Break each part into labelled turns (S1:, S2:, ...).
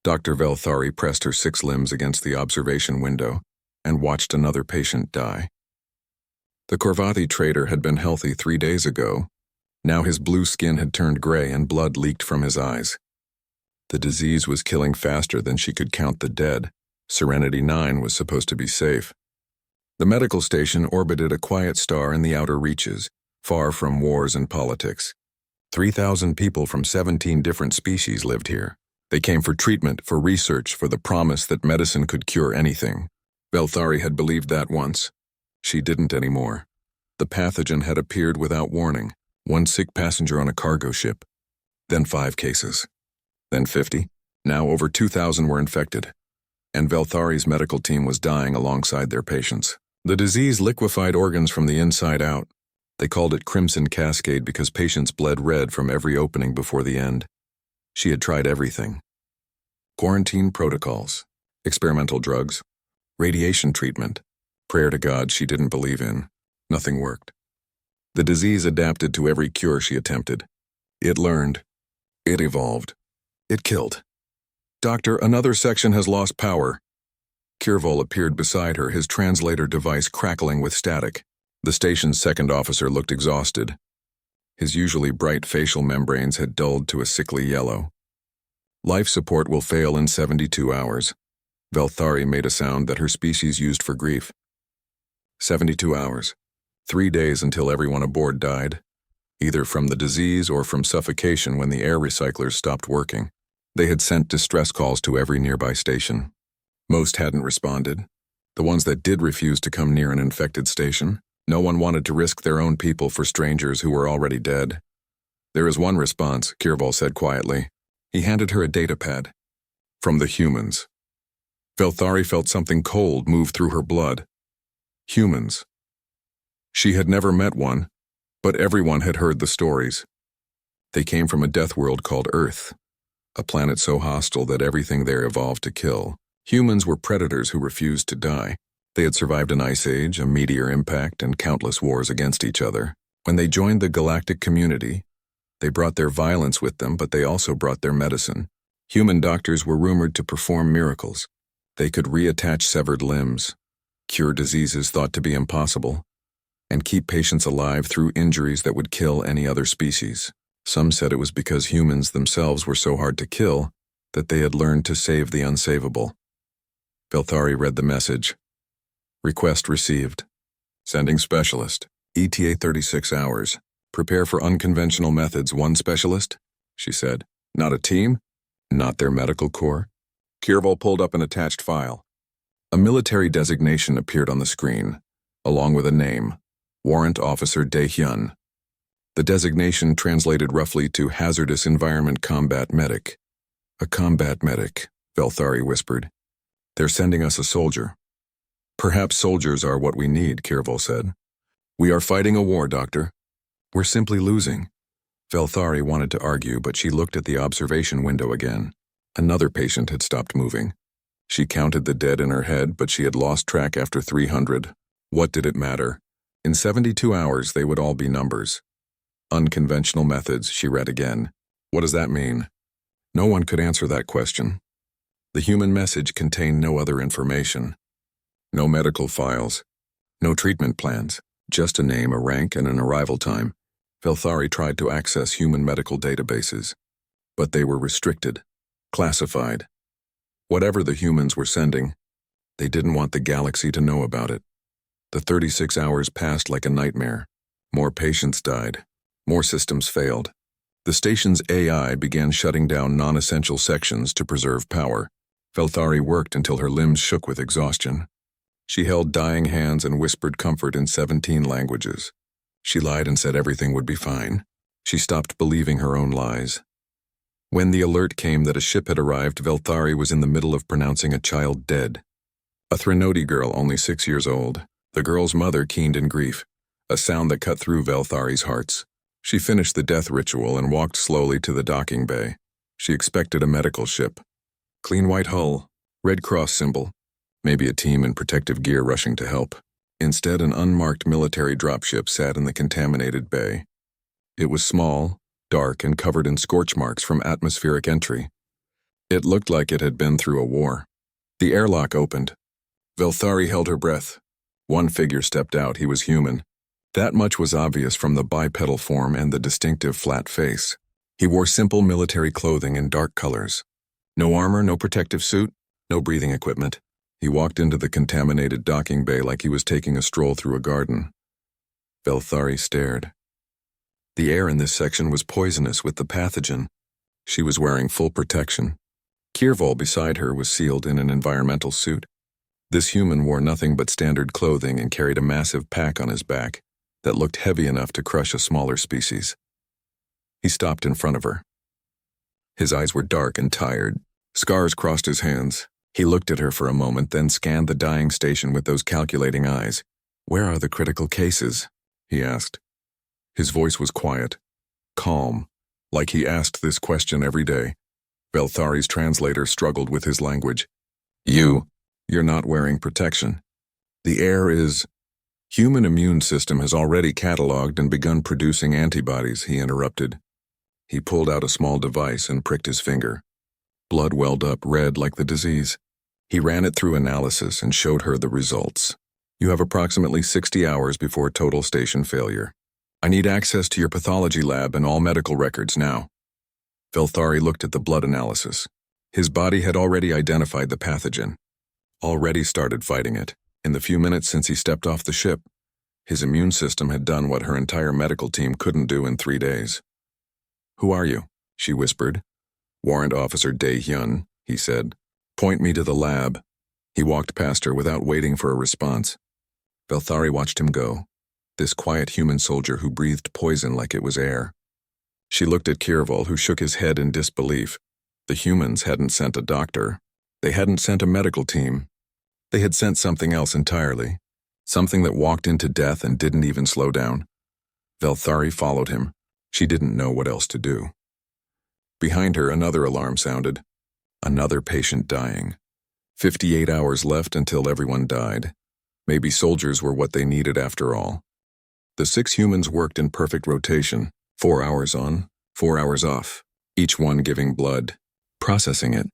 S1: Dr. Velthari pressed her 6 limbs against the observation window and watched another patient die. The Korvathi trader had been healthy 3 days ago. Now his blue skin had turned gray and blood leaked from his eyes. The disease was killing faster than she could count the dead. Serenity 9 was supposed to be safe. The medical station orbited a quiet star in the outer reaches, far from wars and politics. 3,000 people from 17 different species lived here. They came for treatment, for research, for the promise that medicine could cure anything. Velthari had believed that once. She didn't anymore. The pathogen had appeared without warning. 1 sick passenger on a cargo ship. Then 5 cases. Then 50. Now over 2,000 were infected. And Velthari's medical team was dying alongside their patients. The disease liquefied organs from the inside out. They called it Crimson Cascade because patients bled red from every opening before the end. She had tried everything. Quarantine protocols, experimental drugs, radiation treatment, prayer to God she didn't believe in. Nothing worked. The disease adapted to every cure she attempted. It learned. It evolved. It killed. Doctor, another section has lost power. Kirvol appeared beside her, his translator device crackling with static. The station's second officer looked exhausted. His usually bright facial membranes had dulled to a sickly yellow. Life support will fail in 72 hours. Velthari made a sound that her species used for grief. 72 hours. 3 days until everyone aboard died, either from the disease or from suffocation when the air recyclers stopped working. They had sent distress calls to every nearby station. Most hadn't responded. The ones that did refused to come near an infected station. No one wanted to risk their own people for strangers who were already dead. There is one response, Kirvol said quietly. He handed her a datapad. From the humans. Velthari felt something cold move through her blood. Humans. She had never met one, but everyone had heard the stories. They came from a death world called Earth, a planet so hostile that everything there evolved to kill. Humans were predators who refused to die. They had survived an ice age, a meteor impact, and countless wars against each other. When they joined the galactic community, they brought their violence with them, but they also brought their medicine. Human doctors were rumored to perform miracles. They could reattach severed limbs, cure diseases thought to be impossible, and keep patients alive through injuries that would kill any other species. Some said it was because humans themselves were so hard to kill that they had learned to save the unsavable. Velthari read the message. Request received. Sending specialist. ETA 36 hours. Prepare for unconventional methods. 1 specialist? She said. Not a team? Not their medical corps? Kirvol pulled up an attached file. A military designation appeared on the screen, along with a name. Warrant Officer Daehyun. The designation translated roughly to Hazardous Environment Combat Medic. A combat medic, Velthari whispered. They're sending us a soldier. Perhaps soldiers are what we need, Kirvol said. We are fighting a war, Doctor. We're simply losing. Velthari wanted to argue, but she looked at the observation window again. Another patient had stopped moving. She counted the dead in her head, but she had lost track after 300. What did it matter? In 72 hours, they would all be numbers. Unconventional methods, she read again. What does that mean? No one could answer that question. The human message contained no other information. No medical files. No treatment plans. Just a name, a rank, and an arrival time. Velthari tried to access human medical databases. But they were restricted. Classified. Whatever the humans were sending, they didn't want the galaxy to know about it. The 36 hours passed like a nightmare. More patients died. More systems failed. The station's AI began shutting down non-essential sections to preserve power. Velthari worked until her limbs shook with exhaustion. She held dying hands and whispered comfort in 17 languages. She lied and said everything would be fine. She stopped believing her own lies. When the alert came that a ship had arrived, Velthari was in the middle of pronouncing a child dead. A Threnodi girl, only 6 years old. The girl's mother keened in grief, a sound that cut through Velthari's hearts. She finished the death ritual and walked slowly to the docking bay. She expected a medical ship. Clean white hull, Red Cross symbol, maybe a team in protective gear rushing to help. Instead, an unmarked military dropship sat in the contaminated bay. It was small, dark, and covered in scorch marks from atmospheric entry. It looked like it had been through a war. The airlock opened. Velthari held her breath. One figure stepped out. He was human. That much was obvious from the bipedal form and the distinctive flat face. He wore simple military clothing in dark colors. No armor, no protective suit, no breathing equipment. He walked into the contaminated docking bay like he was taking a stroll through a garden. Velthari stared. The air in this section was poisonous with the pathogen. She was wearing full protection. Kirval beside her was sealed in an environmental suit. This human wore nothing but standard clothing and carried a massive pack on his back that looked heavy enough to crush a smaller species. He stopped in front of her. His eyes were dark and tired. Scars crossed his hands. He looked at her for a moment, then scanned the dying station with those calculating eyes. "Where are the critical cases?" he asked. His voice was quiet, calm, like he asked this question every day. Velthari's translator struggled with his language. You're not wearing protection. The air is... Human immune system has already cataloged and begun producing antibodies, he interrupted. He pulled out a small device and pricked his finger. Blood welled up red like the disease. He ran it through analysis and showed her the results. You have approximately 60 hours before total station failure. I need access to your pathology lab and all medical records now. Velthari looked at the blood analysis. His body had already identified the pathogen, already started fighting it. In the few minutes since he stepped off the ship, his immune system had done what her entire medical team couldn't do in 3 days. "Who are you?" she whispered. "Warrant Officer Dae-hyun," he said. "Point me to the lab." He walked past her without waiting for a response. Velthari watched him go, this quiet human soldier who breathed poison like it was air. She looked at Kirval, who shook his head in disbelief. The humans hadn't sent a doctor. They hadn't sent a medical team. They had sent something else entirely, something that walked into death and didn't even slow down. Velthari followed him. She didn't know what else to do. Behind her, another alarm sounded. Another patient dying. 58 hours left until everyone died. Maybe soldiers were what they needed after all. The 6 humans worked in perfect rotation, 4 hours on, 4 hours off, each one giving blood, processing it,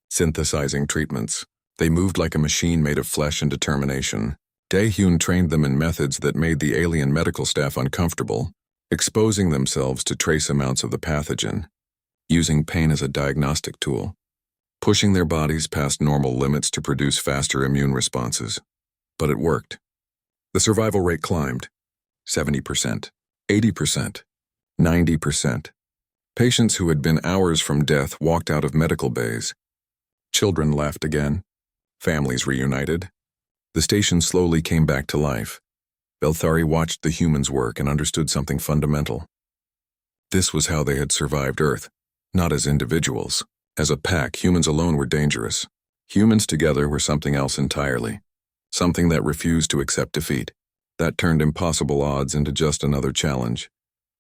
S1: synthesizing treatments. They moved like a machine made of flesh and determination. Dae-hyun trained them in methods that made the alien medical staff uncomfortable, exposing themselves to trace amounts of the pathogen, using pain as a diagnostic tool, pushing their bodies past normal limits to produce faster immune responses. But it worked. The survival rate climbed. 70%, 80%, 90%. Patients who had been hours from death walked out of medical bays. Children laughed again. Families reunited. The station slowly came back to life. Velthari watched the humans work and understood something fundamental. This was how they had survived Earth, not as individuals. As a pack, humans alone were dangerous. Humans together were something else entirely. Something that refused to accept defeat. That turned impossible odds into just another challenge.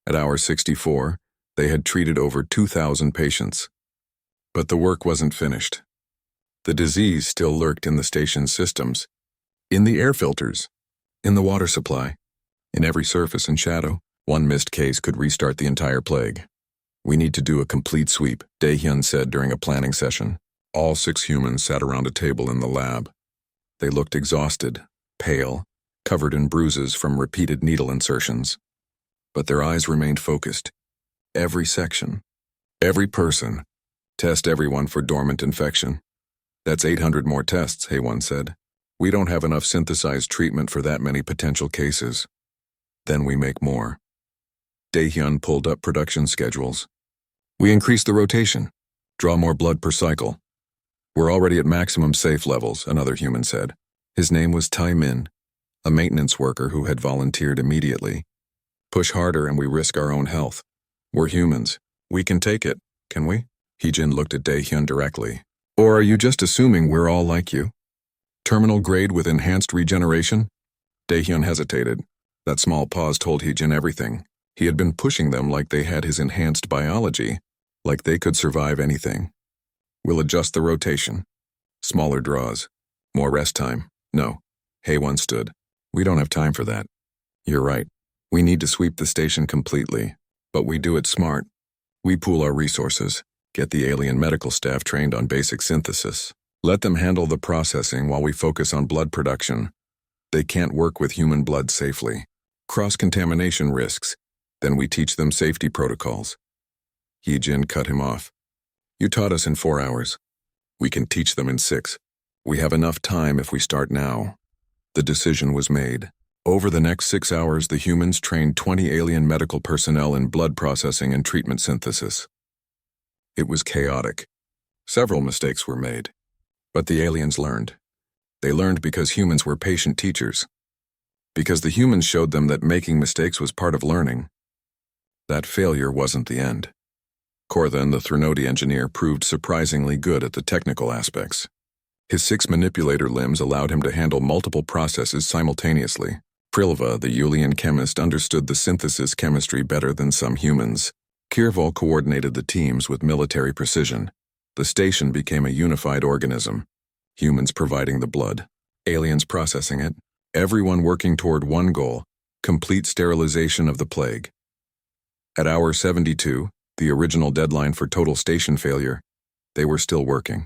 S1: At hour 64, they had treated over 2,000 patients. But the work wasn't finished. The disease still lurked in the station's systems, in the air filters, in the water supply, in every surface and shadow. One missed case could restart the entire plague. "We need to do a complete sweep," Dae-hyun said during a planning session. All 6 humans sat around a table in the lab. They looked exhausted, pale, covered in bruises from repeated needle insertions. But their eyes remained focused. Every section, every person, test everyone for dormant infection. "That's 800 more tests," Haewon said. "We don't have enough synthesized treatment for that many potential cases." "Then we make more." Dae-hyun pulled up production schedules. "We increase the rotation, draw more blood per cycle. We're already at maximum safe levels," another human said. His name was Tai-min, a maintenance worker who had volunteered immediately. "Push harder and we risk our own health. We're humans. We can take it, can we?" Heejin looked at Dae-hyun directly. "Or are you just assuming we're all like you? Terminal grade with enhanced regeneration?" Dae-hyun hesitated. That small pause told Heejin everything. He had been pushing them like they had his enhanced biology, like they could survive anything. "We'll adjust the rotation. Smaller draws. More rest time." "No." Haewon stood. "We don't have time for that." "You're right. We need to sweep the station completely. But we do it smart. We pool our resources. Get the alien medical staff trained on basic synthesis. Let them handle the processing while we focus on blood production. They can't work with human blood safely. Cross-contamination risks. Then we teach them safety protocols. He-Jin cut him off. You taught us in 4 hours. We can teach them in 6. We have enough time if we start now. The decision was made. Over the next 6 hours, the humans trained 20 alien medical personnel in blood processing and treatment synthesis. It was chaotic. Several mistakes were made. But the aliens learned. They learned because humans were patient teachers. Because the humans showed them that making mistakes was part of learning. That failure wasn't the end. Korthan, the Threnody engineer, proved surprisingly good at the technical aspects. His 6 manipulator limbs allowed him to handle multiple processes simultaneously. Prilva, the Yulian chemist, understood the synthesis chemistry better than some humans. Kirval coordinated the teams with military precision. The station became a unified organism. Humans providing the blood, aliens processing it, everyone working toward one goal: complete sterilization of the plague. At hour 72, the original deadline for total station failure, they were still working.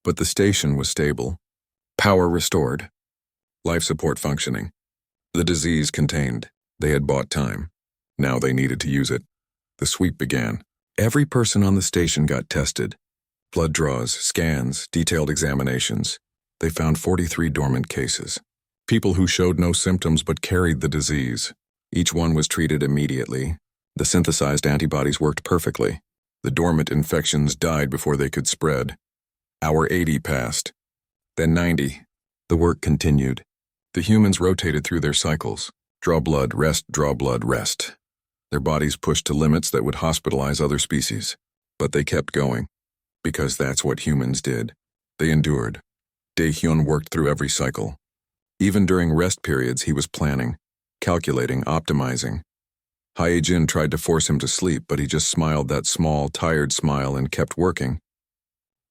S1: But the station was stable. Power restored. Life support functioning. The disease contained. They had bought time. Now they needed to use it. The sweep began. Every person on the station got tested. Blood draws, scans, detailed examinations. They found 43 dormant cases. People who showed no symptoms but carried the disease. Each one was treated immediately. The synthesized antibodies worked perfectly. The dormant infections died before they could spread. Hour 80 passed. Then 90. The work continued. The humans rotated through their cycles. Draw blood, rest, draw blood, rest. Their bodies pushed to limits that would hospitalize other species. But they kept going. Because that's what humans did. They endured. Dae-hyun worked through every cycle. Even during rest periods, he was planning, calculating, optimizing. Hae-jin tried to force him to sleep, but he just smiled that small, tired smile and kept working.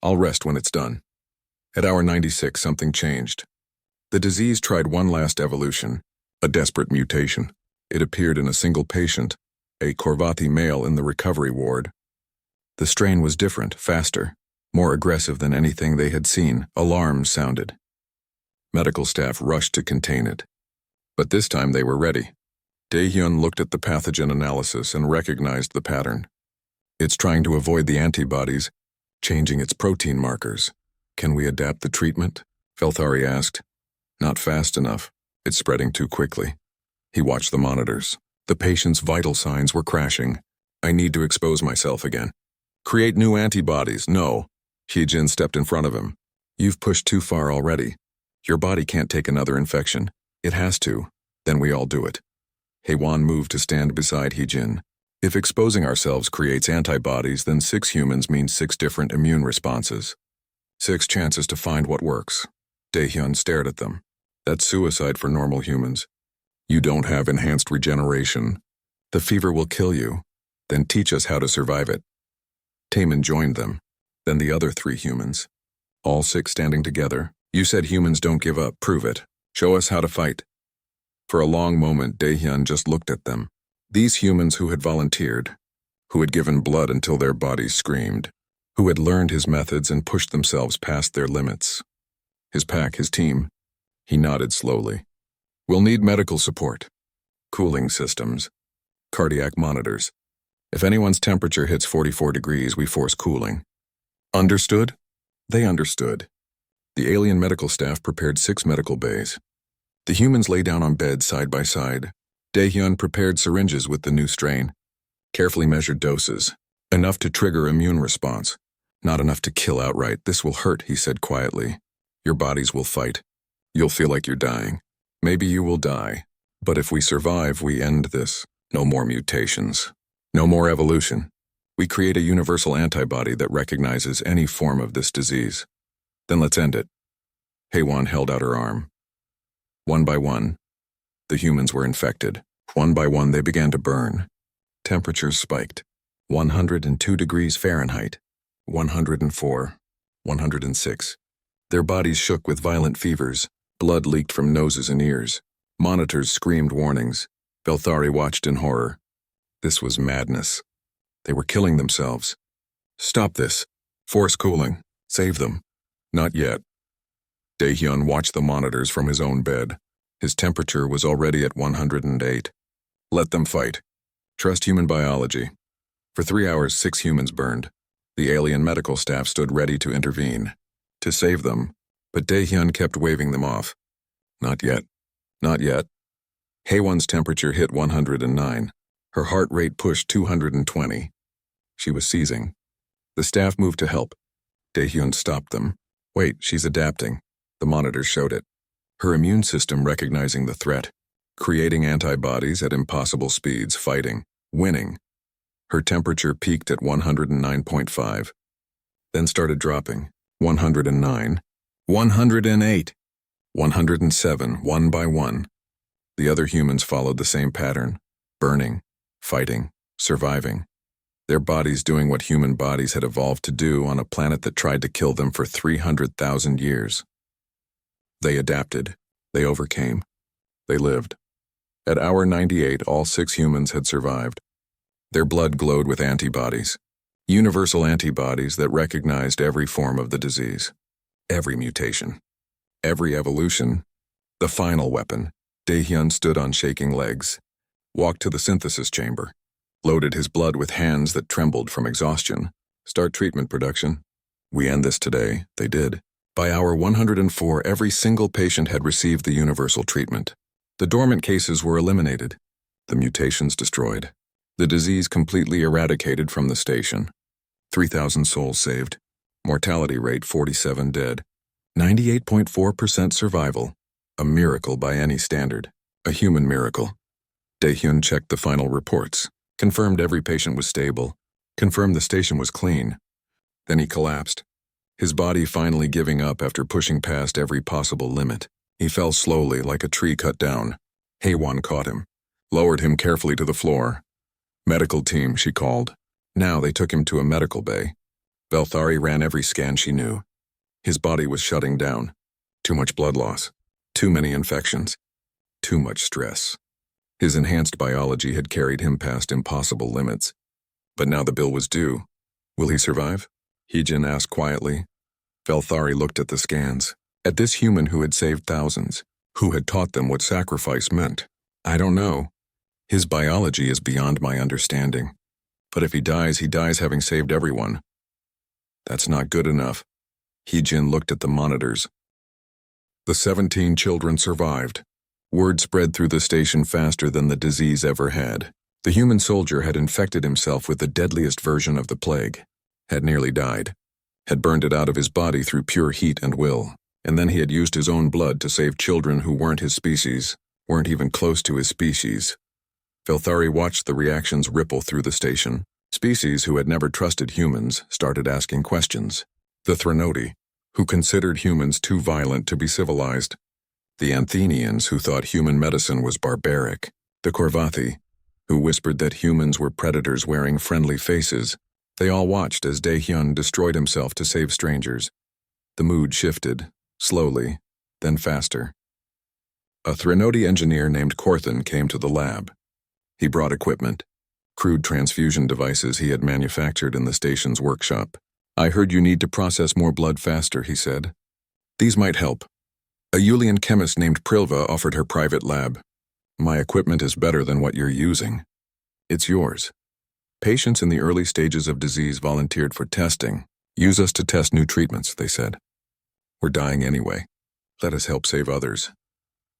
S1: I'll rest when it's done. At hour 96, something changed. The disease tried one last evolution, a desperate mutation. It appeared in a single patient, a Korvathi male in the recovery ward. The strain was different, faster, more aggressive than anything they had seen. Alarms sounded. Medical staff rushed to contain it. But this time they were ready. Dae-hyun looked at the pathogen analysis and recognized the pattern. It's trying to avoid the antibodies, changing its protein markers. Can we adapt the treatment? Felthari asked. Not fast enough. It's spreading too quickly. He watched the monitors. The patient's vital signs were crashing. I need to expose myself again. Create new antibodies. No. He-jin stepped in front of him. You've pushed too far already. Your body can't take another infection. It has to. Then we all do it. Hae-won moved to stand beside He-jin. If exposing ourselves creates antibodies, then 6 humans means 6 different immune responses. 6 chances to find what works. Dae-hyun stared at them. That's suicide for normal humans. You don't have enhanced regeneration. The fever will kill you. Then teach us how to survive it. Taemin joined them. Then the other 3 humans. All 6 standing together. You said humans don't give up. Prove it. Show us how to fight. For a long moment, Dae-hyun just looked at them. These humans who had volunteered, who had given blood until their bodies screamed, who had learned his methods and pushed themselves past their limits. His pack, his team. He nodded slowly. We'll need medical support. Cooling systems. Cardiac monitors. If anyone's temperature hits 44 degrees, we force cooling. Understood? They understood. The alien medical staff prepared 6 medical bays. The humans lay down on beds side by side. Dae-hyun prepared syringes with the new strain. Carefully measured doses. Enough to trigger immune response. Not enough to kill outright. This will hurt, he said quietly. Your bodies will fight. You'll feel like you're dying. Maybe you will die. But if we survive, we end this. No more mutations. No more evolution. We create a universal antibody that recognizes any form of this disease. Then let's end it. Hae-won held out her arm. One by one, the humans were infected. One by one, they began to burn. Temperatures spiked. 102 degrees Fahrenheit. 104. 106. Their bodies shook with violent fevers. Blood leaked from noses and ears. Monitors screamed warnings. Belthari watched in horror. This was madness. They were killing themselves. Stop this. Force cooling. Save them. Not yet. Daehyun watched the monitors from his own bed. His temperature was already at 108. Let them fight. Trust human biology. For 3 hours, 6 humans burned. The alien medical staff stood ready to intervene, to save them, but Daehyun kept waving them off. Not yet. Not yet. Haewon's temperature hit 109. Her heart rate pushed 220. She was seizing. The staff moved to help. Daehyun stopped them. Wait, she's adapting. The monitors showed it. Her immune system recognizing the threat, creating antibodies at impossible speeds, fighting, winning. Her temperature peaked at 109.5, then started dropping. 109, 108, 107, one by one. The other humans followed the same pattern, burning, fighting, surviving. Their bodies doing what human bodies had evolved to do on a planet that tried to kill them for 300,000 years. They adapted. They overcame. They lived. At hour 98, all 6 humans had survived. Their blood glowed with antibodies, universal antibodies that recognized every form of the disease, every mutation, every evolution. The final weapon. Daehyun stood on shaking legs, walked to the synthesis chamber, loaded his blood with hands that trembled from exhaustion. Start treatment production. We end this today. They did. By hour 104, every single patient had received the universal treatment. The dormant cases were eliminated, the mutations destroyed, the disease completely eradicated from the station. 3,000 souls saved. Mortality rate 47 dead. 98.4% survival. A miracle by any standard. A human miracle. Daehyun checked the final reports, confirmed every patient was stable, confirmed the station was clean. Then he collapsed, his body finally giving up after pushing past every possible limit. He fell slowly like a tree cut down. Haewon caught him, lowered him carefully to the floor. Medical team, she called. Now they took him to a medical bay. Velthari ran every scan she knew. His body was shutting down. Too much blood loss. Too many infections. Too much stress. His enhanced biology had carried him past impossible limits. But now the bill was due. Will he survive? Heejin asked quietly. Velthari looked at the scans, at this human who had saved thousands, who had taught them what sacrifice meant. I don't know. His biology is beyond my understanding. But if he dies having saved everyone. That's not good enough. Heejin looked at the monitors. The 17 children survived. Word spread through the station faster than the disease ever had. The human soldier had infected himself with the deadliest version of the plague, had nearly died, had burned it out of his body through pure heat and will, and then he had used his own blood to save children who weren't his species, weren't even close to his species. Velthari watched the reactions ripple through the station. Species who had never trusted humans started asking questions. The Threnodi, who considered humans too violent to be civilized. The Anthenians, who thought human medicine was barbaric. The Korvathi, who whispered that humans were predators wearing friendly faces. They all watched as Daehyun destroyed himself to save strangers. The mood shifted, slowly, then faster. A Threnodi engineer named Korthan came to the lab. He brought equipment, crude transfusion devices he had manufactured in the station's workshop. I heard you need to process more blood faster, he said. These might help. A Yulian chemist named Prilva offered her private lab. My equipment is better than what you're using. It's yours. Patients in the early stages of disease volunteered for testing. Use us to test new treatments, they said. We're dying anyway. Let us help save others.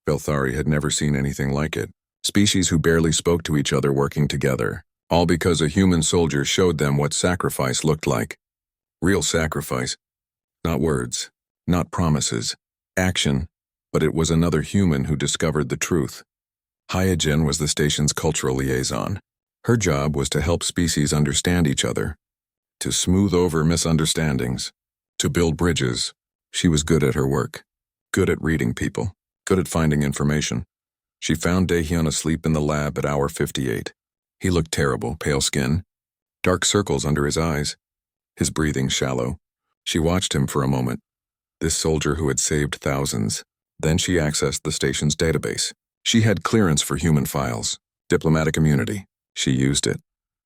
S1: Velthari had never seen anything like it. Species who barely spoke to each other working together, all because a human soldier showed them what sacrifice looked like. Real sacrifice. Not words, not promises, action, but it was another human who discovered the truth. Hyojin was the station's cultural liaison. Her job was to help species understand each other, to smooth over misunderstandings, to build bridges. She was good at her work, good at reading people, good at finding information. She found Daehyun asleep in the lab at hour 58. He looked terrible, pale skin, dark circles under his eyes, his breathing shallow. She watched him for a moment, this soldier who had saved thousands. Then she accessed the station's database. She had clearance for human files, diplomatic immunity. She used it.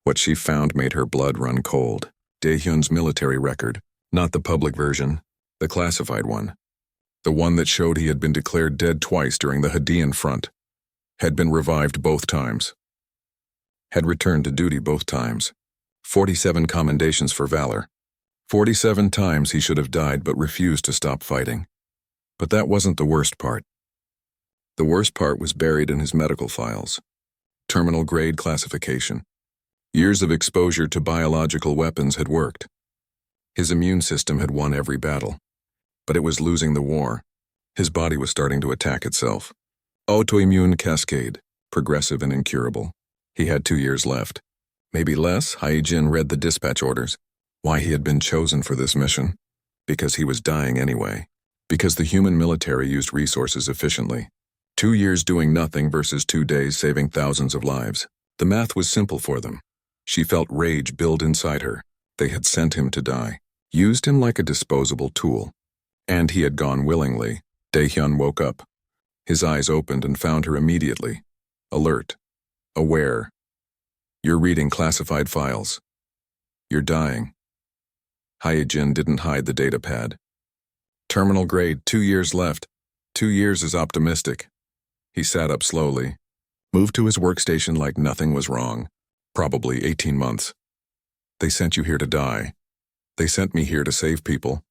S1: What she found made her blood run cold. Daehyun's military record, not the public version, the classified one. The one that showed he had been declared dead twice during the Hadean front, had been revived both times, had returned to duty both times, 47 commendations for valor. 47 times he should have died but refused to stop fighting. But that wasn't the worst part. The worst part was buried in his medical files. Terminal grade classification. Years of exposure to biological weapons had worked. His immune system had won every battle. But it was losing the war. His body was starting to attack itself. Autoimmune cascade, progressive and incurable. He had 2 years left. Maybe less. Hae-jin read the dispatch orders. Why he had been chosen for this mission. Because he was dying anyway. Because the human military used resources efficiently. 2 years doing nothing versus 2 days saving thousands of lives. The math was simple for them. She felt rage build inside her. They had sent him to die. Used him like a disposable tool. And he had gone willingly. Daehyun woke up. His eyes opened and found her immediately. Alert. Aware. You're reading classified files. You're dying. Hae-jin didn't hide the data pad. Terminal grade, 2 years left. 2 years is optimistic. He sat up slowly. Moved to his workstation like nothing was wrong. Probably 18 months. They sent you here to die. They sent me here to save people.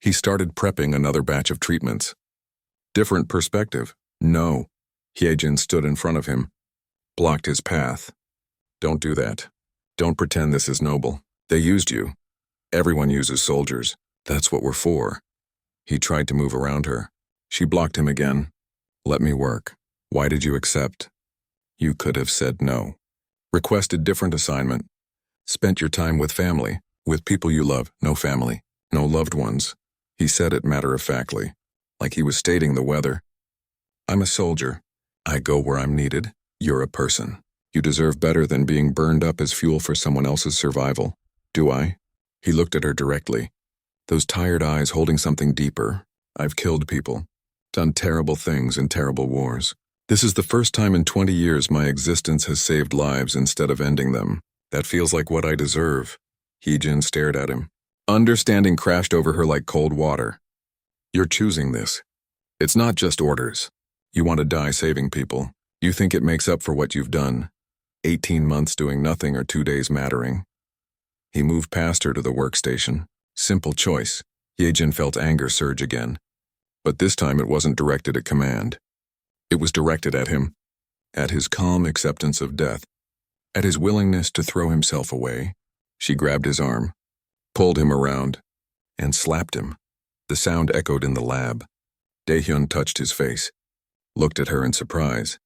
S1: He started prepping another batch of treatments. Different perspective. No. Hae-jin stood in front of him. Blocked his path. Don't do that. Don't pretend this is noble. They used you. Everyone uses soldiers. That's what we're for. He tried to move around her. She blocked him again. Let me work. Why did you accept? You could have said no. Requested different assignment. Spent your time with family, with people you love, no family, no loved ones. He said it matter-of-factly, like he was stating the weather. I'm a soldier. I go where I'm needed. You're a person. You deserve better than being burned up as fuel for someone else's survival. Do I? He looked at her directly. Those tired eyes holding something deeper. I've killed people. Done terrible things in terrible wars. This is the first time in 20 years my existence has saved lives instead of ending them. That feels like what I deserve. Hae-jin stared at him. Understanding crashed over her like cold water. You're choosing this. It's not just orders. You want to die saving people. You think it makes up for what you've done. 18 months doing nothing or 2 days mattering. He moved past her to the workstation. Simple choice. Hae-jin felt anger surge again. But this time it wasn't directed at command. It was directed at him. At his calm acceptance of death. At his willingness to throw himself away. She grabbed his arm. Pulled him around. And slapped him. The sound echoed in the lab. Daehyun touched his face. Looked at her in surprise.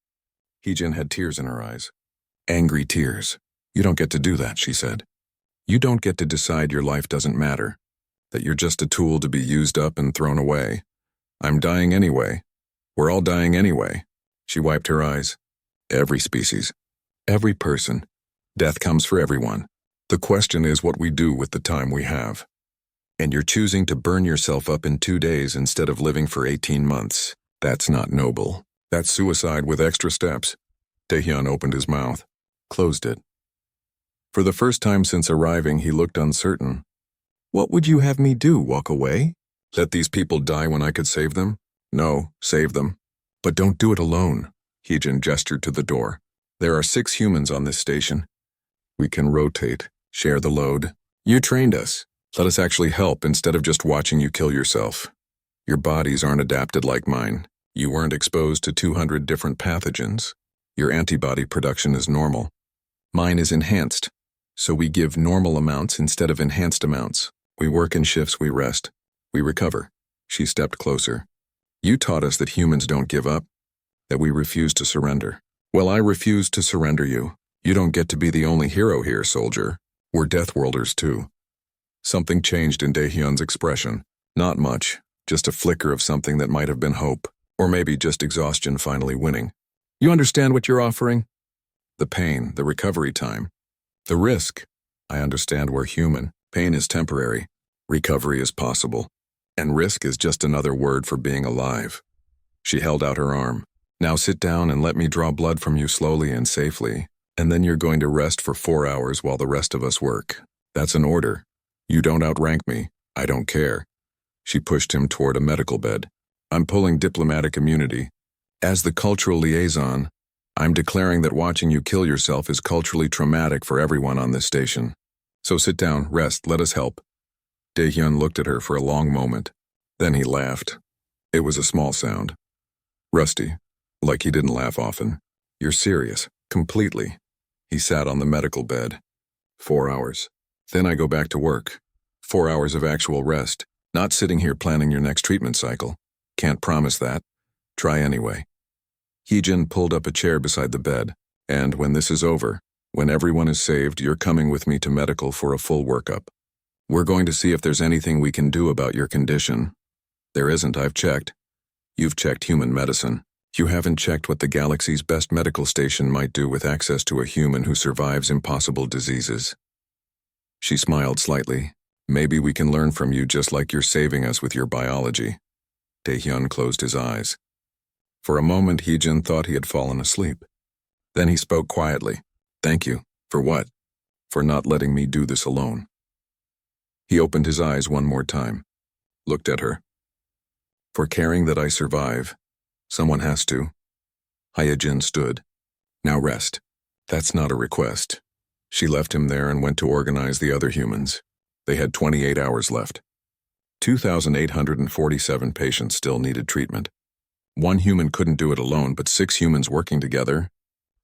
S1: Hae-jin had tears in her eyes. Angry tears. You don't get to do that, she said. You don't get to decide your life doesn't matter. That you're just a tool to be used up and thrown away. I'm dying anyway. We're all dying anyway. She wiped her eyes. Every species. Every person. Death comes for everyone. The question is what we do with the time we have. And you're choosing to burn yourself up in 2 days instead of living for 18 months. That's not noble. That's suicide with extra steps. Daehyun opened his mouth. Closed it. For the first time since arriving, he looked uncertain. What would you have me do, walk away? Let these people die when I could save them? No, save them. But don't do it alone. Hae-jin gestured to the door. There are 6 humans on this station. We can rotate, share the load. You trained us. Let us actually help instead of just watching you kill yourself. Your bodies aren't adapted like mine. You weren't exposed to 200 different pathogens. Your antibody production is normal. Mine is enhanced. So we give normal amounts instead of enhanced amounts. We work in shifts, we rest. We recover. She stepped closer. You taught us that humans don't give up, that we refuse to surrender. Well, I refuse to surrender you. You don't get to be the only hero here, soldier. We're Deathworlders too. Something changed in Daehyun's expression. Not much, just a flicker of something that might have been hope, or maybe just exhaustion finally winning. You understand what you're offering? The pain, the recovery time. The risk. I understand we're human. Pain is temporary. Recovery is possible. And risk is just another word for being alive. She held out her arm. Now sit down and let me draw blood from you slowly and safely, and then you're going to rest for 4 hours while the rest of us work. That's an order. You don't outrank me. I don't care. She pushed him toward a medical bed. I'm pulling diplomatic immunity. As the cultural liaison, I'm declaring that watching you kill yourself is culturally traumatic for everyone on this station. So sit down, rest, let us help. Dae-hyun looked at her for a long moment. Then he laughed. It was a small sound. Rusty, like he didn't laugh often. You're serious, completely. He sat on the medical bed. 4 hours. Then I go back to work. 4 hours of actual rest, not sitting here planning your next treatment cycle. Can't promise that. Try anyway. Heejin pulled up a chair beside the bed, and when this is over, when everyone is saved, you're coming with me to medical for a full workup. We're going to see if there's anything we can do about your condition. There isn't, I've checked. You've checked human medicine. You haven't checked what the galaxy's best medical station might do with access to a human who survives impossible diseases. She smiled slightly. Maybe we can learn from you just like you're saving us with your biology. Dae-hyun closed his eyes. For a moment, Heejin thought he had fallen asleep. Then he spoke quietly. Thank you. For what? For not letting me do this alone. He opened his eyes one more time. Looked at her. For caring that I survive. Someone has to. Hyejin stood. Now rest. That's not a request. She left him there and went to organize the other humans. They had 28 hours left. 2,847 patients still needed treatment. One human couldn't do it alone, but 6 humans working together?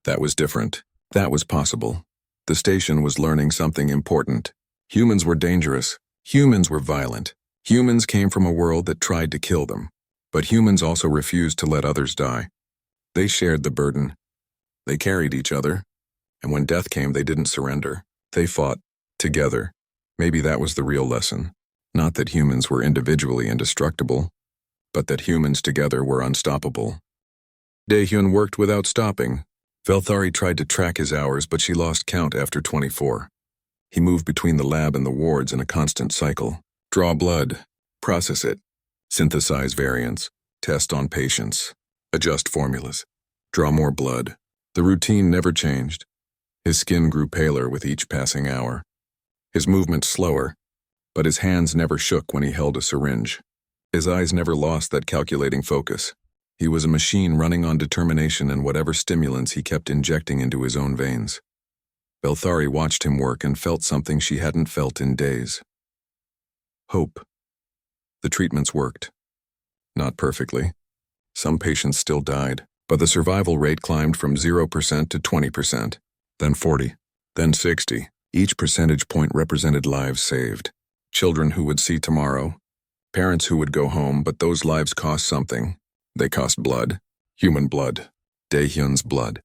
S1: That was different. That was possible. The station was learning something important. Humans were dangerous. Humans were violent. Humans came from a world that tried to kill them. But humans also refused to let others die. They shared the burden. They carried each other. And when death came, they didn't surrender. They fought together. Maybe that was the real lesson. Not that humans were individually indestructible, but that humans together were unstoppable. Dae-hyun worked without stopping. Velthari tried to track his hours, but she lost count after 24. He moved between the lab and the wards in a constant cycle. Draw blood. Process it. Synthesize variants. Test on patients. Adjust formulas. Draw more blood. The routine never changed. His skin grew paler with each passing hour. His movement slower, but his hands never shook when he held a syringe. His eyes never lost that calculating focus. He was a machine running on determination and whatever stimulants he kept injecting into his own veins. Velthari watched him work and felt something she hadn't felt in days. Hope. The treatments worked. Not perfectly. Some patients still died, but the survival rate climbed from 0% to 20%, then 40, then 60. Each percentage point represented lives saved. Children who would see tomorrow. Parents who would go home, but those lives cost something. They cost blood. Human blood. Dae-hyun's blood.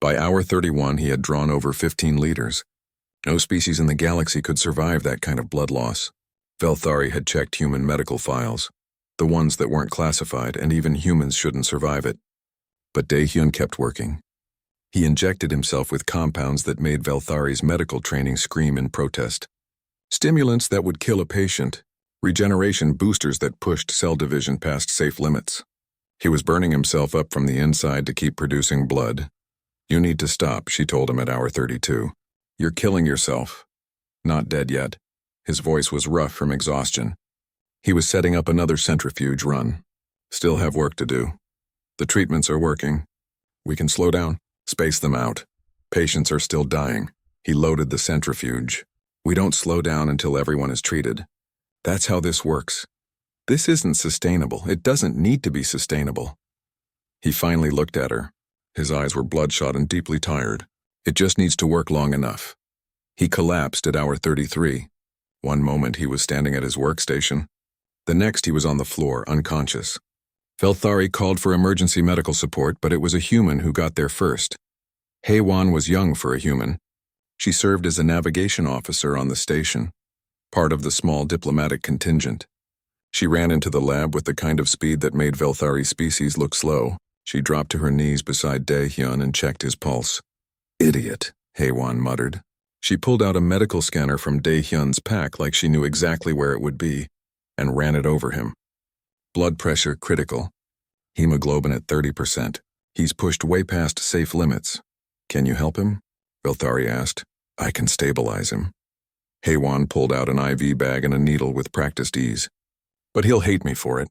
S1: By hour 31, he had drawn over 15 liters. No species in the galaxy could survive that kind of blood loss. Velthari had checked human medical files, the ones that weren't classified, and even humans shouldn't survive it. But Dae-hyun kept working. He injected himself with compounds that made Velthari's medical training scream in protest. Stimulants that would kill a patient. Regeneration boosters that pushed cell division past safe limits. He was burning himself up from the inside to keep producing blood. You need to stop, she told him at hour 32. You're killing yourself. Not dead yet. His voice was rough from exhaustion. He was setting up another centrifuge run. Still have work to do. The treatments are working. We can slow down. Space them out. Patients are still dying. He loaded the centrifuge. We don't slow down until everyone is treated. That's how this works. This isn't sustainable. It doesn't need to be sustainable. He finally looked at her. His eyes were bloodshot and deeply tired. It just needs to work long enough. He collapsed at hour 33. One moment he was standing at his workstation. The next he was on the floor, unconscious. Velthari called for emergency medical support, but it was a human who got there first. Haewon was young for a human. She served as a navigation officer on the station, part of the small diplomatic contingent. She ran into the lab with the kind of speed that made Velthari's species look slow. She dropped to her knees beside Dae-hyun and checked his pulse. Idiot, Haewon muttered. She pulled out a medical scanner from Dae-hyun's pack like she knew exactly where it would be, and ran it over him. Blood pressure critical. Hemoglobin at 30%. He's pushed way past safe limits. Can you help him? Velthari asked. I can stabilize him. Haewon pulled out an IV bag and a needle with practiced ease. But he'll hate me for it.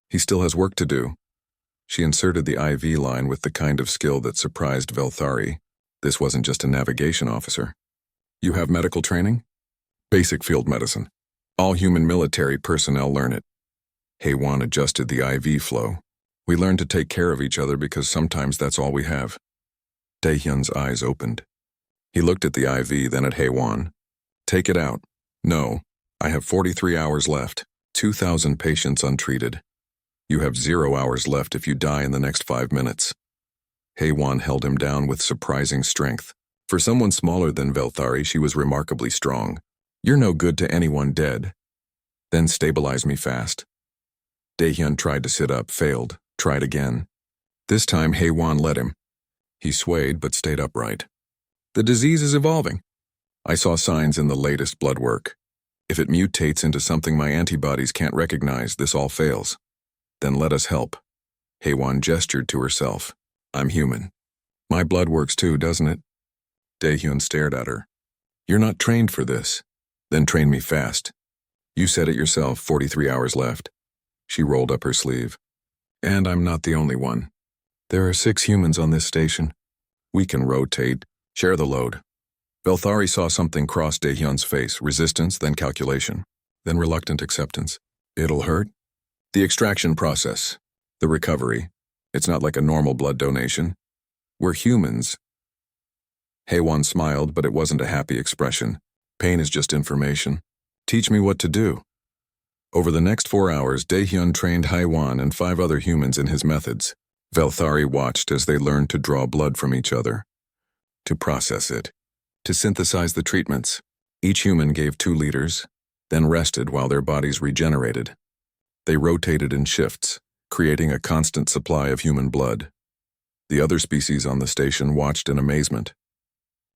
S1: He still has work to do. She inserted the IV line with the kind of skill that surprised Velthari. This wasn't just a navigation officer. You have medical training? Basic field medicine. All human military personnel learn it. Haewon adjusted the IV flow. We learn to take care of each other because sometimes that's all we have. Daehyun's eyes opened. He looked at the IV, then at Haewon. Take it out. No, I have 43 hours left, 2,000 patients untreated. You have 0 hours left if you die in the next 5 minutes. Haewon held him down with surprising strength. For someone smaller than Velthari, she was remarkably strong. You're no good to anyone dead. Then stabilize me fast. Daehyun tried to sit up, failed, tried again. This time Haewon let him. He swayed but stayed upright. The disease is evolving. I saw signs in the latest blood work. If it mutates into something my antibodies can't recognize, this all fails. Then let us help. Haewon gestured to herself. I'm human. My blood works too, doesn't it? Daehyun stared at her. You're not trained for this. Then train me fast. You said it yourself, 43 hours left. She rolled up her sleeve. And I'm not the only one. There are 6 humans on this station. We can rotate, share the load. Velthari saw something cross Daehyun's face, resistance, then calculation, then reluctant acceptance. It'll hurt? The extraction process, the recovery. It's not like a normal blood donation. We're humans. Haewon smiled, but it wasn't a happy expression. Pain is just information. Teach me what to do. Over the next 4 hours, Daehyun trained Haewon and 5 other humans in his methods. Velthari watched as they learned to draw blood from each other, to process it, to synthesize the treatments. Each human gave 2 liters, then rested while their bodies regenerated. They rotated in shifts, creating a constant supply of human blood. The other species on the station watched in amazement.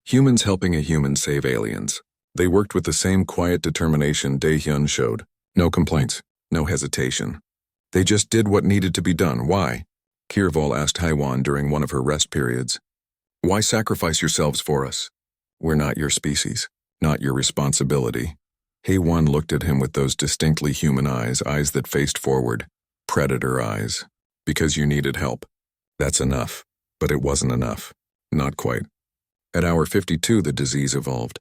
S1: Humans helping a human save aliens. They worked with the same quiet determination Daehyun showed. No complaints, no hesitation. They just did what needed to be done. Why? Kirval asked Haewon during one of her rest periods. Why sacrifice yourselves for us? We're not your species, not your responsibility. Haewon looked at him with those distinctly human eyes, eyes that faced forward, predator eyes. Because you needed help. That's enough. But it wasn't enough. Not quite. At hour 52, the disease evolved.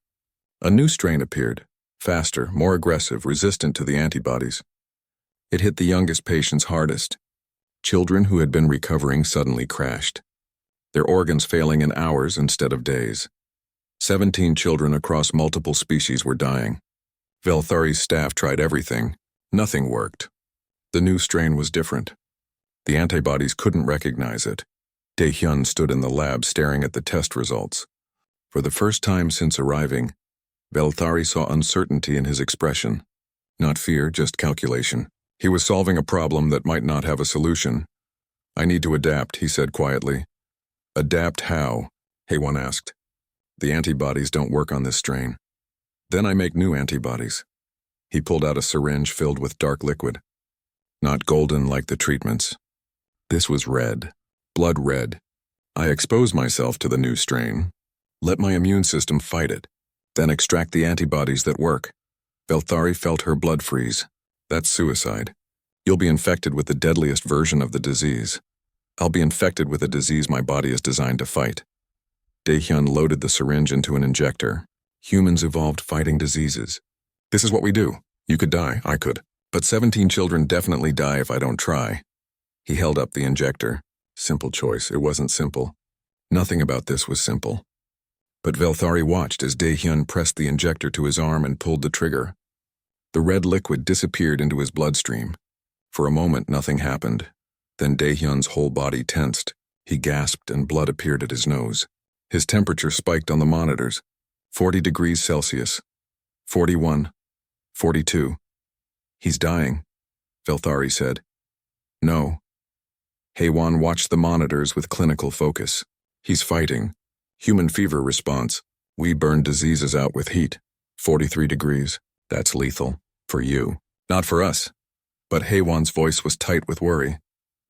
S1: A new strain appeared, faster, more aggressive, resistant to the antibodies. It hit the youngest patients hardest. Children who had been recovering suddenly crashed, their organs failing in hours instead of days. 17 children across multiple species were dying. Velthari's staff tried everything. Nothing worked. The new strain was different. The antibodies couldn't recognize it. Daehyun stood in the lab staring at the test results. For the first time since arriving, Velthari saw uncertainty in his expression. Not fear, just calculation. He was solving a problem that might not have a solution. I need to adapt, he said quietly. Adapt how? Haewon asked. The antibodies don't work on this strain. Then I make new antibodies. He pulled out a syringe filled with dark liquid. Not golden like the treatments. This was red. Blood red. I expose myself to the new strain. Let my immune system fight it. Then extract the antibodies that work. Velthari felt her blood freeze. That's suicide. You'll be infected with the deadliest version of the disease. I'll be infected with a disease my body is designed to fight. Daehyun loaded the syringe into an injector. Humans evolved fighting diseases. This is what we do. You could die, I could. But 17 children definitely die if I don't try. He held up the injector. Simple choice. It wasn't simple. Nothing about this was simple. But Velthari watched as Daehyun pressed the injector to his arm and pulled the trigger. The red liquid disappeared into his bloodstream. For a moment, nothing happened. Then Daehyun's whole body tensed. He gasped and blood appeared at his nose. His temperature spiked on the monitors. 40 degrees Celsius. 41. 42. He's dying, Velthari said. No. Haewon watched the monitors with clinical focus. He's fighting. Human fever response. We burn diseases out with heat. 43 degrees. That's lethal. For you. Not for us. But Haewon's voice was tight with worry.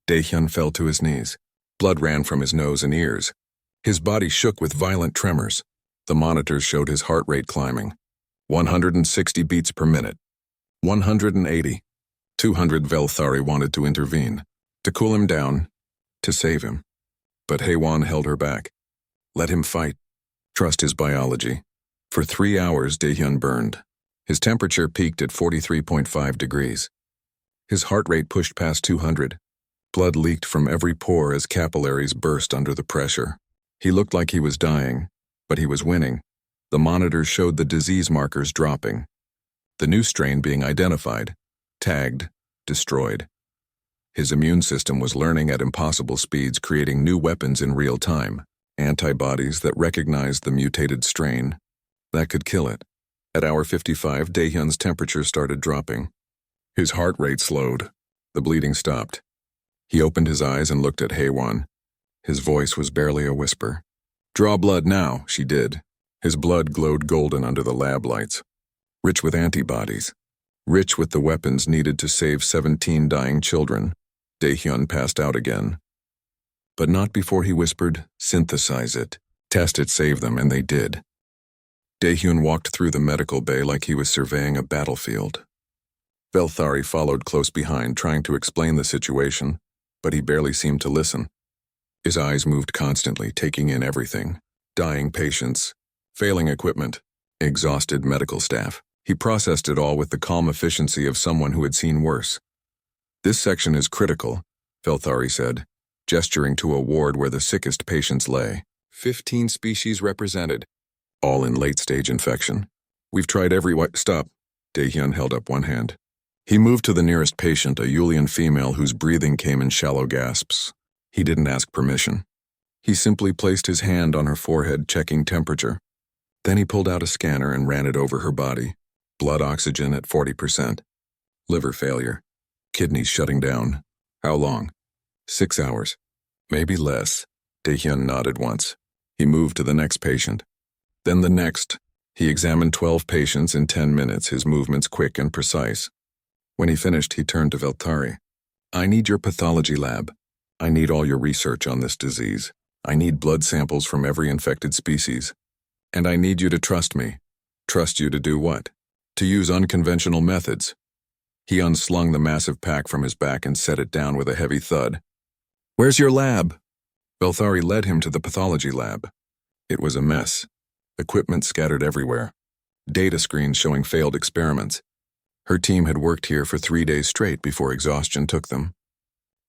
S1: Daehyun fell to his knees. Blood ran from his nose and ears. His body shook with violent tremors. The monitors showed his heart rate climbing. 160 beats per minute. 180. 200. Velthari wanted to intervene, to cool him down, to save him. But Haywan held her back. Let him fight. Trust his biology. For 3 hours, Daehyun burned. His temperature peaked at 43.5 degrees. His heart rate pushed past 200. Blood leaked from every pore as capillaries burst under the pressure. He looked like he was dying, but he was winning. The monitors showed the disease markers dropping. The new strain being identified, tagged, destroyed. His immune system was learning at impossible speeds, creating new weapons in real time, antibodies that recognized the mutated strain that could kill it. At hour 55, Daehyun's temperature started dropping. His heart rate slowed. The bleeding stopped. He opened his eyes and looked at Haywan. His voice was barely a whisper. Draw blood now, she did. His blood glowed golden under the lab lights. Rich with antibodies. Rich with the weapons needed to save 17 dying children. Daehyun passed out again. But not before he whispered, synthesize it. Test it, save them, and they did. Daehyun walked through the medical bay like he was surveying a battlefield. Velthari followed close behind, trying to explain the situation, but he barely seemed to listen. His eyes moved constantly, taking in everything. Dying patients, failing equipment, exhausted medical staff. He processed it all with the calm efficiency of someone who had seen worse. This section is critical, Velthari said, gesturing to a ward where the sickest patients lay. 15 species represented, all in late-stage infection. We've tried every Stop. Daehyun held up one hand. He moved to the nearest patient, a Yulian female whose breathing came in shallow gasps. He didn't ask permission. He simply placed his hand on her forehead, checking temperature. Then he pulled out a scanner and ran it over her body. Blood oxygen at 40%. Liver failure. Kidneys shutting down. How long? 6 hours. Maybe less. Daehyun nodded once. He moved to the next patient. Then the next. He examined 12 patients in 10 minutes, his movements quick and precise. When he finished, he turned to Velthari. I need your pathology lab. I need all your research on this disease. I need blood samples from every infected species. And I need you to trust me. Trust you to do what? To use unconventional methods. He unslung the massive pack from his back and set it down with a heavy thud. Where's your lab? Velthari led him to the pathology lab. It was a mess. Equipment scattered everywhere. Data screens showing failed experiments. Her team had worked here for 3 days straight before exhaustion took them.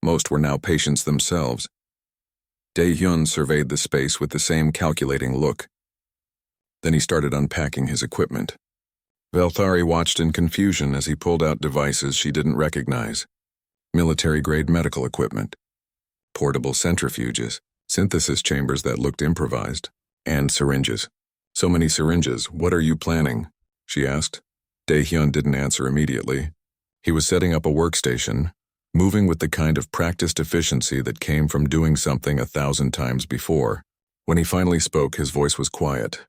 S1: Most were now patients themselves. Daehyun surveyed the space with the same calculating look. Then he started unpacking his equipment. Velthari watched in confusion as he pulled out devices she didn't recognize. Military-grade medical equipment. Portable centrifuges, synthesis chambers that looked improvised, and syringes. So many syringes, what are you planning? She asked. Daehyun didn't answer immediately. He was setting up a workstation, moving with the kind of practiced efficiency that came from doing something 1,000 times before. When he finally spoke, his voice was quiet.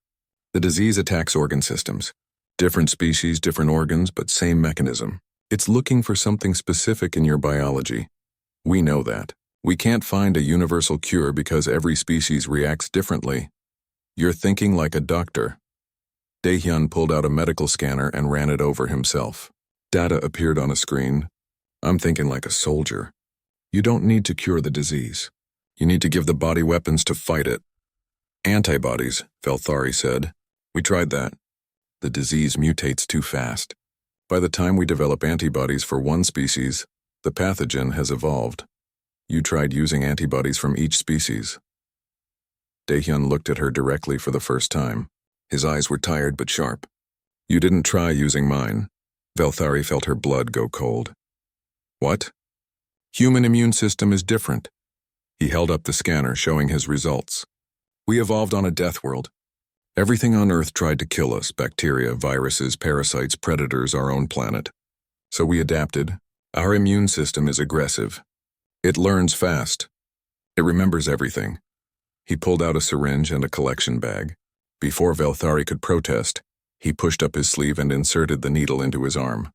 S1: The disease attacks organ systems. Different species, different organs, but same mechanism. It's looking for something specific in your biology. We know that. We can't find a universal cure because every species reacts differently. You're thinking like a doctor. Daehyun pulled out a medical scanner and ran it over himself. Data appeared on a screen. I'm thinking like a soldier. You don't need to cure the disease. You need to give the body weapons to fight it. Antibodies, Velthari said. We tried that. The disease mutates too fast. By the time we develop antibodies for one species, the pathogen has evolved. You tried using antibodies from each species. Daehyun looked at her directly for the first time. His eyes were tired but sharp. You didn't try using mine. Velthari felt her blood go cold. What? Human immune system is different. He held up the scanner, showing his results. We evolved on a death world. Everything on Earth tried to kill us, bacteria, viruses, parasites, predators, our own planet. So we adapted. Our immune system is aggressive. It learns fast. It remembers everything. He pulled out a syringe and a collection bag. Before Velthari could protest, he pushed up his sleeve and inserted the needle into his arm.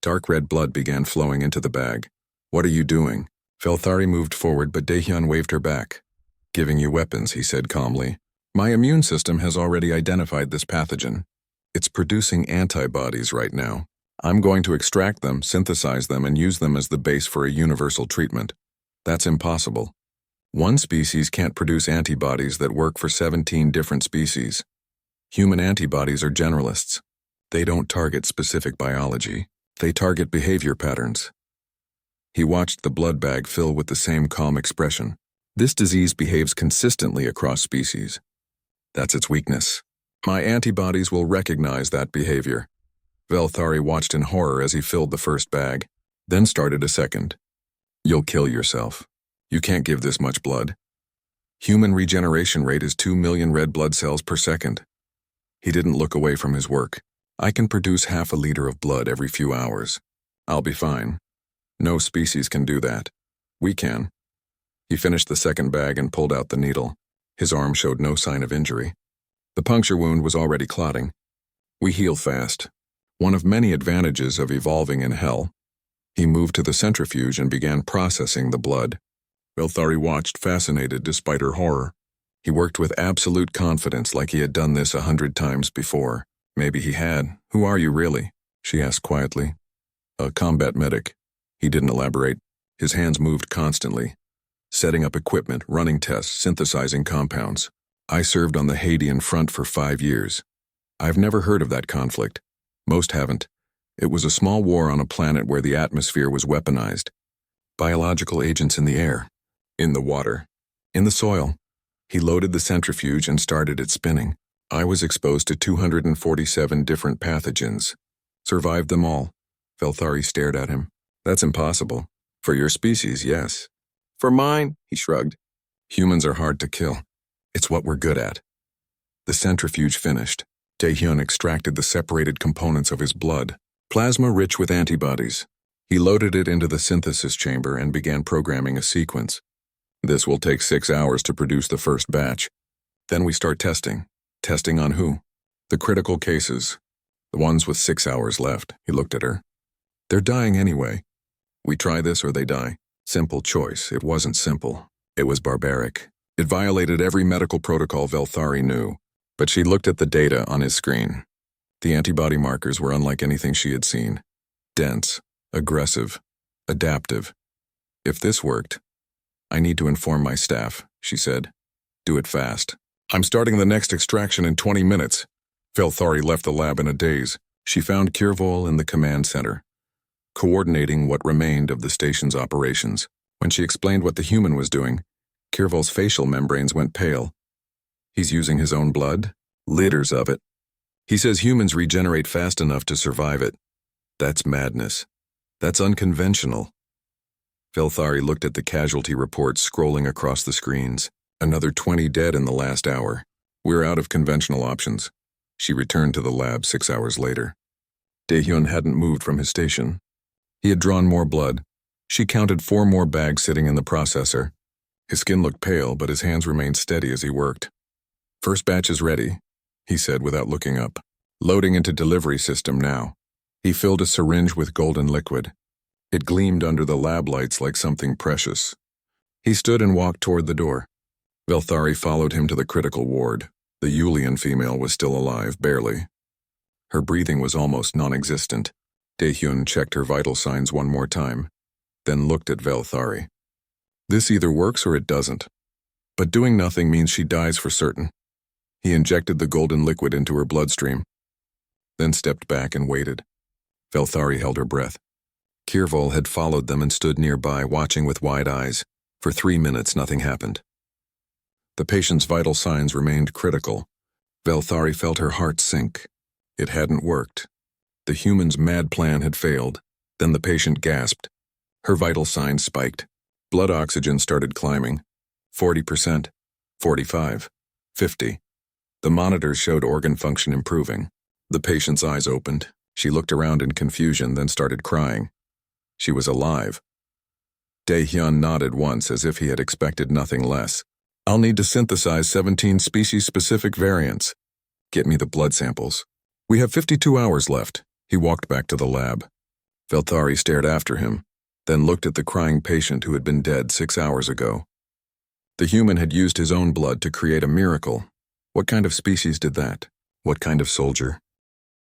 S1: Dark red blood began flowing into the bag. What are you doing? Velthari moved forward, but Daehyun waved her back. Giving you weapons, he said calmly. My immune system has already identified this pathogen. It's producing antibodies right now. I'm going to extract them, synthesize them, and use them as the base for a universal treatment. That's impossible. One species can't produce antibodies that work for 17 different species. Human antibodies are generalists. They don't target specific biology. They target behavior patterns. He watched the blood bag fill with the same calm expression. This disease behaves consistently across species. That's its weakness. My antibodies will recognize that behavior. Velthari watched in horror as he filled the first bag, then started a second. You'll kill yourself. You can't give this much blood. Human regeneration rate is 2 million red blood cells per second. He didn't look away from his work. I can produce half a liter of blood every few hours. I'll be fine. No species can do that. We can. He finished the second bag and pulled out the needle. His arm showed no sign of injury. The puncture wound was already clotting. We heal fast. One of many advantages of evolving in hell. He moved to the centrifuge and began processing the blood. Velthari watched, fascinated despite her horror. He worked with absolute confidence like he had done this 100 times before. Maybe he had. Who are you really? She asked quietly. A combat medic. He didn't elaborate. His hands moved constantly. Setting up equipment, running tests, synthesizing compounds. I served on the Hadean front for 5 years. I've never heard of that conflict. Most haven't. It was a small war on a planet where the atmosphere was weaponized. Biological agents in the air, in the water, in the soil. He loaded the centrifuge and started it spinning. I was exposed to 247 different pathogens. Survived them all. Velthari stared at him. That's impossible. For your species, yes. For mine, he shrugged. Humans are hard to kill. It's what we're good at. The centrifuge finished. Taehyun extracted the separated components of his blood, plasma rich with antibodies. He loaded it into the synthesis chamber and began programming a sequence. This will take 6 hours to produce the first batch. Then we start testing. Testing on who? The critical cases. The ones with 6 hours left. He looked at her. They're dying anyway. We try this or they die. Simple choice. It wasn't simple. It was barbaric. It violated every medical protocol Velthari knew, but she looked at the data on his screen. The antibody markers were unlike anything she had seen. Dense, aggressive, adaptive. If this worked, I need to inform my staff, she said. Do it fast. I'm starting the next extraction in 20 minutes. Velthari left the lab in a daze. She found Kirvol in the command center, coordinating what remained of the station's operations. When she explained what the human was doing, Kirvol's facial membranes went pale. He's using his own blood? Liters of it. He says humans regenerate fast enough to survive it. That's madness. That's unconventional. Velthari looked at the casualty reports scrolling across the screens. Another 20 dead in the last hour. We're out of conventional options. She returned to the lab 6 hours later. Daehyun hadn't moved from his station. He had drawn more blood. She counted 4 more bags sitting in the processor. His skin looked pale, but his hands remained steady as he worked. First batch is ready, he said without looking up. Loading into delivery system now. He filled a syringe with golden liquid. It gleamed under the lab lights like something precious. He stood and walked toward the door. Velthari followed him to the critical ward. The Yulian female was still alive, barely. Her breathing was almost non-existent. Daehyun checked her vital signs one more time, then looked at Velthari. This either works or it doesn't. But doing nothing means she dies for certain. He injected the golden liquid into her bloodstream, then stepped back and waited. Velthari held her breath. Kirvol had followed them and stood nearby, watching with wide eyes. For 3 minutes, nothing happened. The patient's vital signs remained critical. Velthari felt her heart sink. It hadn't worked. The human's mad plan had failed. Then the patient gasped. Her vital signs spiked. Blood oxygen started climbing. 40%, 45, 50. The monitors showed organ function improving. The patient's eyes opened. She looked around in confusion, then started crying. She was alive. Daehyun nodded once as if he had expected nothing less. I'll need to synthesize 17 species-specific variants. Get me the blood samples. We have 52 hours left. He walked back to the lab. Velthari stared after him, then looked at the crying patient who had been dead 6 hours ago. The human had used his own blood to create a miracle. What kind of species did that? What kind of soldier?